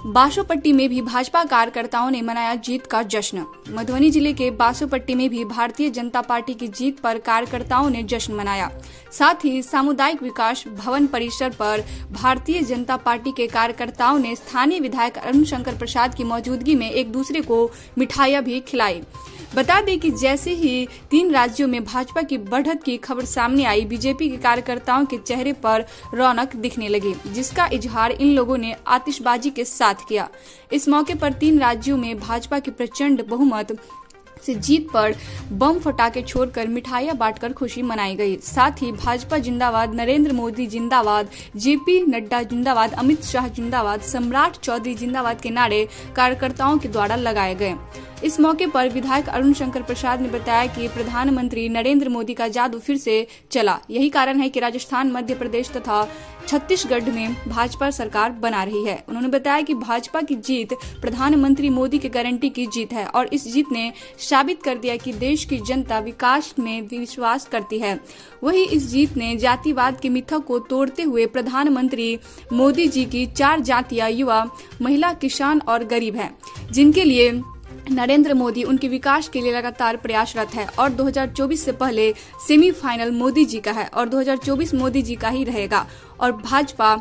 बासोपट्टी में भी भाजपा कार्यकर्ताओं ने मनाया जीत का जश्न। मधुबनी जिले के बासोपट्टी में भी भारतीय जनता पार्टी की जीत पर कार्यकर्ताओं ने जश्न मनाया। साथ ही सामुदायिक विकास भवन परिसर पर भारतीय जनता पार्टी के कार्यकर्ताओं ने स्थानीय विधायक अरुण शंकर प्रसाद की मौजूदगी में एक दूसरे को मिठाइयां भी खिलाई। बता दें कि जैसे ही 3 राज्यों में भाजपा की बढ़त की खबर सामने आई, बीजेपी के कार्यकर्ताओं के चेहरे पर रौनक दिखने लगी, जिसका इजहार इन लोगों ने आतिशबाजी के साथ किया। इस मौके पर 3 राज्यों में भाजपा की प्रचंड बहुमत से जीत पर बम फटाके छोड़कर मिठाइयां बांटकर खुशी मनाई गई। साथ ही भाजपा जिंदाबाद, नरेंद्र मोदी जिंदाबाद, जेपी नड्डा जिंदाबाद, अमित शाह जिंदाबाद, सम्राट चौधरी जिंदाबाद के नारे कार्यकर्ताओं के द्वारा लगाए गए। इस मौके पर विधायक अरुण शंकर प्रसाद ने बताया कि प्रधानमंत्री नरेंद्र मोदी का जादू फिर से चला। यही कारण है कि राजस्थान, मध्य प्रदेश तथा छत्तीसगढ़ में भाजपा सरकार बना रही है। उन्होंने बताया कि भाजपा की जीत प्रधानमंत्री मोदी की गारंटी की जीत है और इस जीत ने साबित कर दिया कि देश की जनता विकास में विश्वास करती है। वहीं इस जीत ने जातिवाद के मिथक को तोड़ते हुए प्रधानमंत्री मोदी जी की 4 जातियां युवा, महिला, किसान और गरीब हैं, जिनके लिए नरेंद्र मोदी उनके विकास के लिए लगातार प्रयासरत है और 2024 से पहले सेमीफाइनल मोदी जी का है और 2024 मोदी जी का ही रहेगा और भाजपा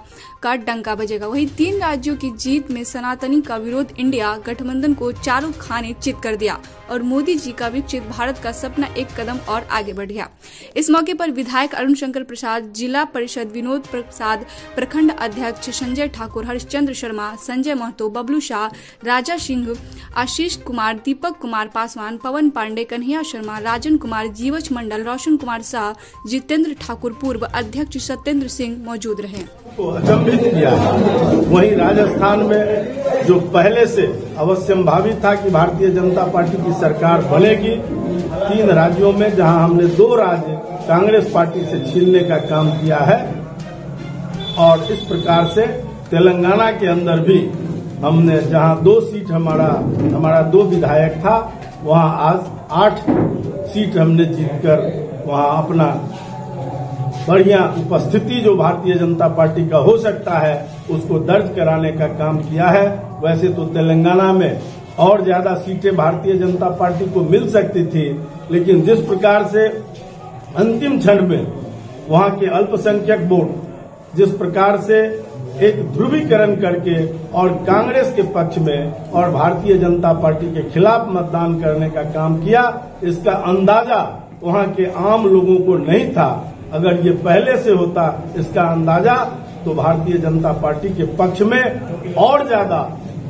का डंका बजेगा। वहीं 3 राज्यों की जीत में सनातनी का विरोध इंडिया गठबंधन को चारों खाने चित कर दिया और मोदी जी का विकसित भारत का सपना एक कदम और आगे बढ़ गया। इस मौके पर विधायक अरुण शंकर प्रसाद, जिला परिषद विनोद प्रसाद, प्रखंड अध्यक्ष संजय ठाकुर, हरिश्चंद्र शर्मा, संजय महतो, बबलू शाह, राजा सिंह, आशीष कुमार, दीपक कुमार पासवान, पवन पांडे, कन्हैया शर्मा, राजन कुमार, जीवच मंडल, रोशन कुमार शाह, जितेंद्र ठाकुर, पूर्व अध्यक्ष सत्येंद्र सिंह मौजूद रहे। को अचंभित किया। वहीं राजस्थान में जो पहले से अवश्यंभावी था कि भारतीय जनता पार्टी की सरकार बनेगी, 3 राज्यों में जहां हमने 2 राज्य कांग्रेस पार्टी से छीनने का काम किया है और इस प्रकार से तेलंगाना के अंदर भी हमने जहां 2 सीट हमारा 2 विधायक था, वहां आज 8 सीट हमने जीतकर वहां अपना बढ़िया उपस्थिति जो भारतीय जनता पार्टी का हो सकता है उसको दर्ज कराने का काम किया है। वैसे तो तेलंगाना में और ज्यादा सीटें भारतीय जनता पार्टी को मिल सकती थी, लेकिन जिस प्रकार से अंतिम क्षण में वहां के अल्पसंख्यक वोट जिस प्रकार से एक ध्रुवीकरण करके और कांग्रेस के पक्ष में और भारतीय जनता पार्टी के खिलाफ मतदान करने का काम किया, इसका अंदाजा वहां के आम लोगों को नहीं था। अगर ये पहले से होता इसका अंदाजा, तो भारतीय जनता पार्टी के पक्ष में और ज्यादा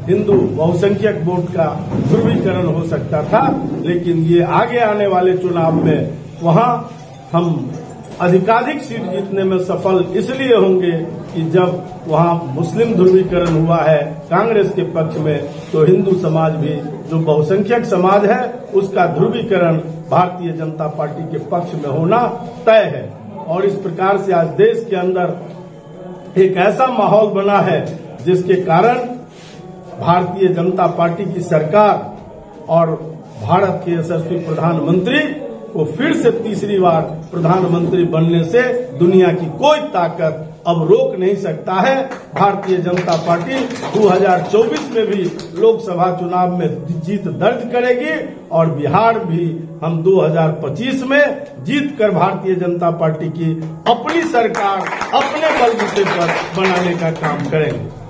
हिंदू बहुसंख्यक वोट का ध्रुवीकरण हो सकता था। लेकिन ये आगे आने वाले चुनाव में वहां हम अधिकाधिक सीट जीतने में सफल इसलिए होंगे कि जब वहां मुस्लिम ध्रुवीकरण हुआ है कांग्रेस के पक्ष में, तो हिंदू समाज भी जो बहुसंख्यक समाज है उसका ध्रुवीकरण भारतीय जनता पार्टी के पक्ष में होना तय है। और इस प्रकार से आज देश के अंदर एक ऐसा माहौल बना है जिसके कारण भारतीय जनता पार्टी की सरकार और भारत के यशस्वी प्रधानमंत्री को फिर से तीसरी बार प्रधानमंत्री बनने से दुनिया की कोई ताकत अब रोक नहीं सकता है। भारतीय जनता पार्टी 2024 में भी लोकसभा चुनाव में जीत दर्ज करेगी और बिहार भी हम 2025 में जीत कर भारतीय जनता पार्टी की अपनी सरकार अपने बलबूते पर बनाने का काम करेंगे।